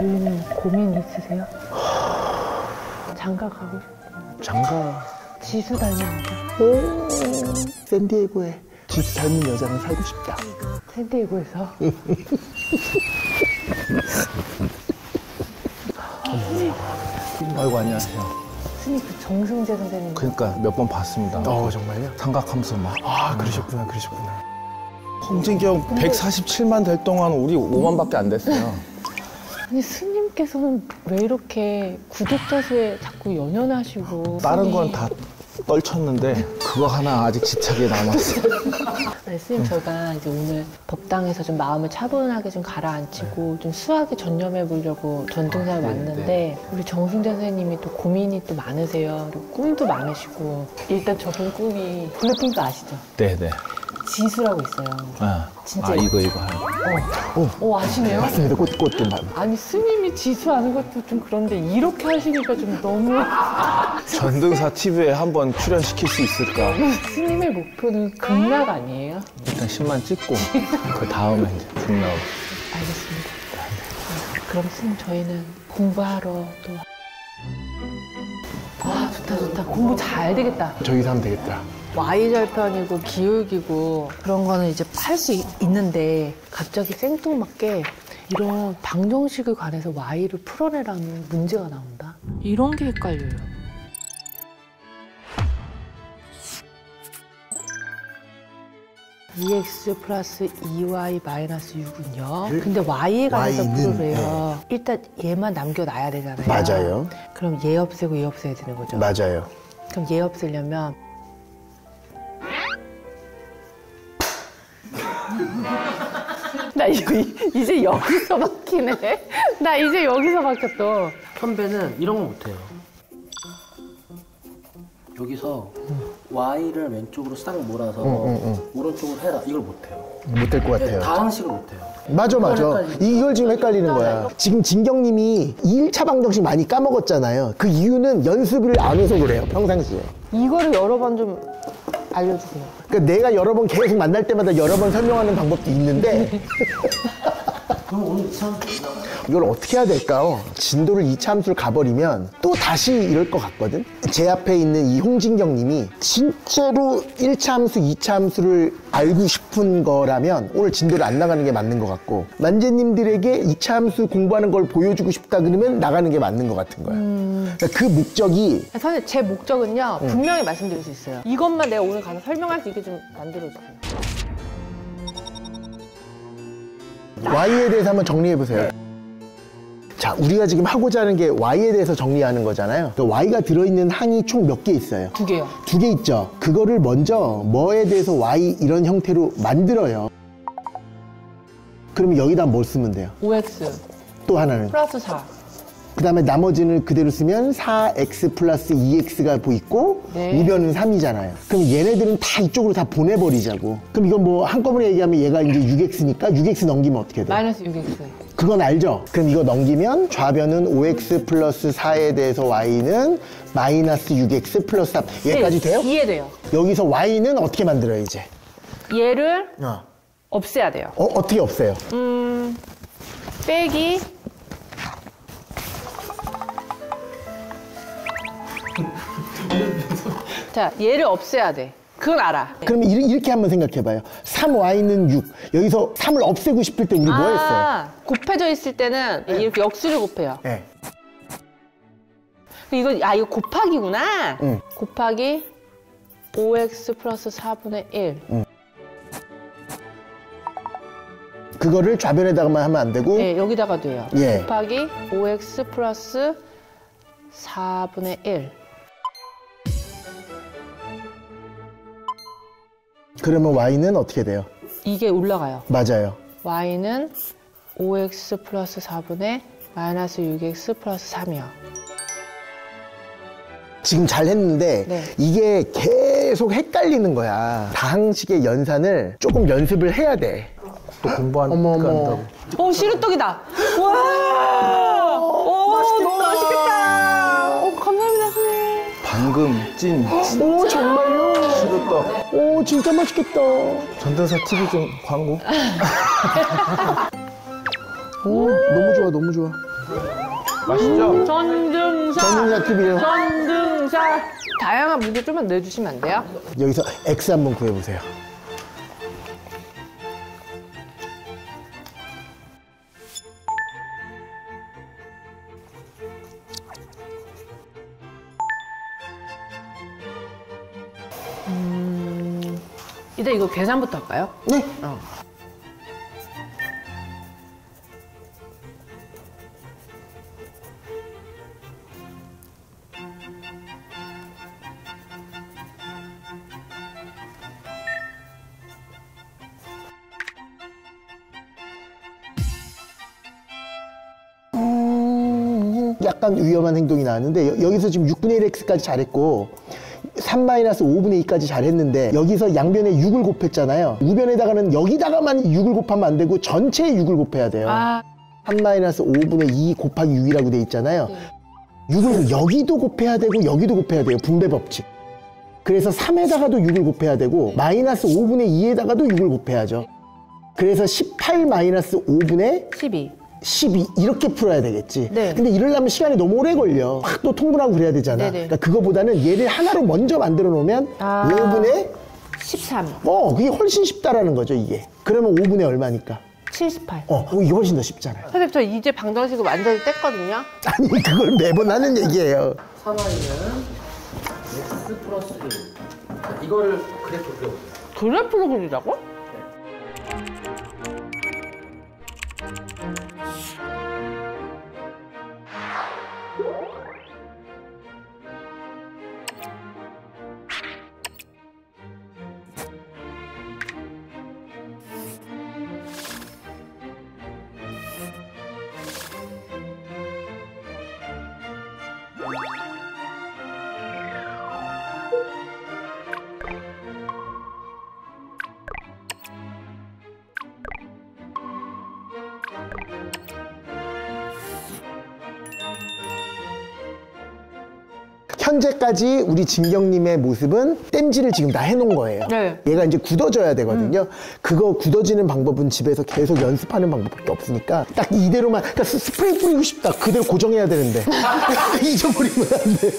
요즘 고민 있으세요? 장가 가고 싶어요. 장가. 지수 닮은 여자. 오, 샌디에고에 지수 닮은 여자랑 살고 싶다. 샌디에고에서? 아이고, 안녕하세요. 스님 그 정승재 선생님. 그러니까 몇 번 봤습니다. 정말요? 삼각하면서 막. 아, 그러셨구나, 그러셨구나. 홍진경 147만 될 동안 우리 5만밖에 안 됐어요. 아니 스님께서는 왜 이렇게 구독자 수에 자꾸 연연하시고. 다른 건 다 떨쳤는데 그거 하나 아직 집착이 남았어. 네, 스님 저희가 이제 오늘 법당에서 좀 마음을 차분하게 좀 가라앉히고 좀 수학에 전념해 보려고 전등사에 왔는데 우리 정승재 선생님이 또 고민이 또 많으세요. 그리고 꿈도 많으시고 일단 저분 꿈이 블랙핑크 아시죠? 네네. 지수라고 있어요. 진짜 이거 하는. 아시네요? 맞습니다. 꽃도 아니 스님이 지수 아는 것도 좀 그런데 이렇게 하시니까 좀 너무. 전등사 TV에 한번 출연시킬 수 있을까? 스님의 목표는 극락 아니에요? 일단 10만 찍고 그 다음에 이제 극락. 알겠습니다. 그럼 스님 저희는 공부하러 또. 와 좋다. 공부 잘 되겠다. 저기서 하면 되겠다. Y절편이고 기울기고 그런 거는 이제 할 수 있는데 갑자기 생뚱맞게 이런 방정식에 관해서 Y를 풀어내라는 문제가 나온다? 이런 게 헷갈려요. EX 플러스 2Y 마이너스 6은요? 근데 Y에 관해서 풀으래요. 일단 얘만 남겨놔야 되잖아요. 맞아요. 그럼 얘 없애고 얘 없애야 되는 거죠? 맞아요. 그럼 얘 없애려면 나 이제 여기서 막히네. 나 이제 여기서 막혔어. 선배는 이런 거 못해요. 여기서 Y를 왼쪽으로 싹 몰아서 오른쪽으로 해라. 이걸 못해요. 못될 것 같아요. 다항식을 못해요. 맞아. 이걸 지금 헷갈리는 거야. 지금 진경님이 2일차 방정식 많이 까먹었잖아요. 그 이유는 연습을 안 해서 그래요, 평상시에. 이거를 여러 번 좀 알려주세요. 그러니까 내가 여러 번 계속 만날 때마다 여러 번 설명하는 방법도 있는데 그럼 오늘 이상 이걸 어떻게 해야 될까요? 진도를 2차 함수를 가버리면 또 다시 이럴 것 같거든? 제 앞에 있는 이 홍진경 님이 진짜로 1차 함수, 2차 함수를 알고 싶은 거라면 오늘 진도를 안 나가는 게 맞는 것 같고 만재님들에게 2차 함수 공부하는 걸 보여주고 싶다 그러면 나가는 게 맞는 것 같은 거야. 그러니까 그 목적이 선생님 제 목적은요 분명히 말씀드릴 수 있어요. 이것만 내가 오늘 가서 설명할 수 있게 좀 만들어주세요. Y에 대해서 한번 정리해보세요. 자, 우리가 지금 하고자 하는 게 Y에 대해서 정리하는 거잖아요. 그러니까 Y가 들어있는 항이 총 몇 개 있어요? 2개요. 2개 있죠. 그거를 먼저 뭐에 대해서 Y 이런 형태로 만들어요. 그러면 여기다 뭘 쓰면 돼요? 5X 또 하나는? 플러스 4. 그 다음에 나머지는 그대로 쓰면 4X 플러스 2X가 있고 네. 우변은 3이잖아요. 그럼 얘네들은 다 이쪽으로 다 보내버리자고. 그럼 이건 뭐 한꺼번에 얘기하면 얘가 이제 6X니까 6X 넘기면 어떻게 돼? 마이너스 6X. 그건 알죠? 그럼 이거 넘기면 좌변은 5X 플러스 4에 대해서 Y는 마이너스 6X 플러스 3. 얘까지 돼요? 이해돼요. 여기서 Y는 어떻게 만들어요, 이제? 얘를 없애야 돼요. 어떻게 없애요? 빼기 자, 얘를 없애야 돼. 그건 알아. 그러면 이렇게 한번 생각해봐요. 3Y는 6. 여기서 3을 없애고 싶을 때 우리 뭐 했어요? 곱해져 있을 때는 이렇게 역수를 곱해요. 네. 이거 곱하기구나. 곱하기 5X 플러스 4분의 1. 그거를 좌변에다가만 하면 안 되고? 네, 여기다가 돼요. 예. 곱하기 5X 플러스 4분의 1. 그러면 Y는 어떻게 돼요? 이게 올라가요. 맞아요. Y는 5X 플러스 4분의 마이너스 6X 플러스 3이요. 지금 잘 했는데 네. 이게 계속 헷갈리는 거야. 다항식의 연산을 조금 연습을 해야 돼. 또 공부한다고. 시루떡이다. 와! 맛있겠다. 너무 맛있겠다. 감사합니다, 선생님. 방금 찐 오, 정말요? 시루떡. 오, 진짜 맛있겠다. 전등사 TV 좀 광고. 오, 너무 좋아, 너무 좋아. 맛있죠? 전등사 TV요. 전등사. 다양한 무게 좀만 내주시면 안 돼요? 여기서 X 한번 구해보세요. 일단 이거 계산부터 할까요? 네. 약간 위험한 행동이 나왔는데 여기서 지금 6분의 1x까지 잘했고 3-5분의 2까지 잘했는데 여기서 양변에 6을 곱했잖아요. 우변에다가는 여기다가만 6을 곱하면 안 되고 전체에 6을 곱해야 돼요. 3-5분의 2 곱하기 6이라고 돼 있잖아요. 6을 여기도 곱해야 되고 여기도 곱해야 돼요. 분배 법칙. 그래서 3에다가도 6을 곱해야 되고 마이너스 5분의 2에다가도 6을 곱해야죠. 그래서 18-5분의 12 이렇게 풀어야 되겠지. 네. 근데 이러려면 시간이 너무 오래 걸려. 막 또 통분하고 그래야 되잖아. 네네. 그러니까 그거보다는 얘를 하나로 먼저 만들어 놓으면 5분의 13. 그게 훨씬 쉽다라는 거죠, 이게. 그러면 5분의 얼마니까? 78. 이게 훨씬 더 쉽잖아요. 선생님, 저 이제 방정식을 완전히 뗐거든요. 아니, 그걸 매번 하는 얘기예요. 3i는 x 플러스 1. 이거를 그래프 그려보세요. 그래프로 그리자고? 현재까지 우리 진경님의 모습은 땜질을 지금 다 해놓은 거예요. 네. 얘가 이제 굳어져야 되거든요. 그거 굳어지는 방법은 집에서 계속 연습하는 방법밖에 없으니까 딱 이대로만, 그러니까 스프레이 뿌리고 싶다. 그대로 고정해야 되는데 잊어버리면 안 돼요.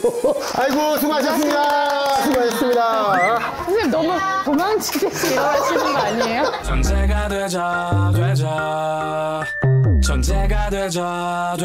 아이고, 수고하셨습니다. 수고하셨습니다. 선생님, 너무 도망치듯이 일어나시는 거 아니에요? 천재가 되자 천재가 되자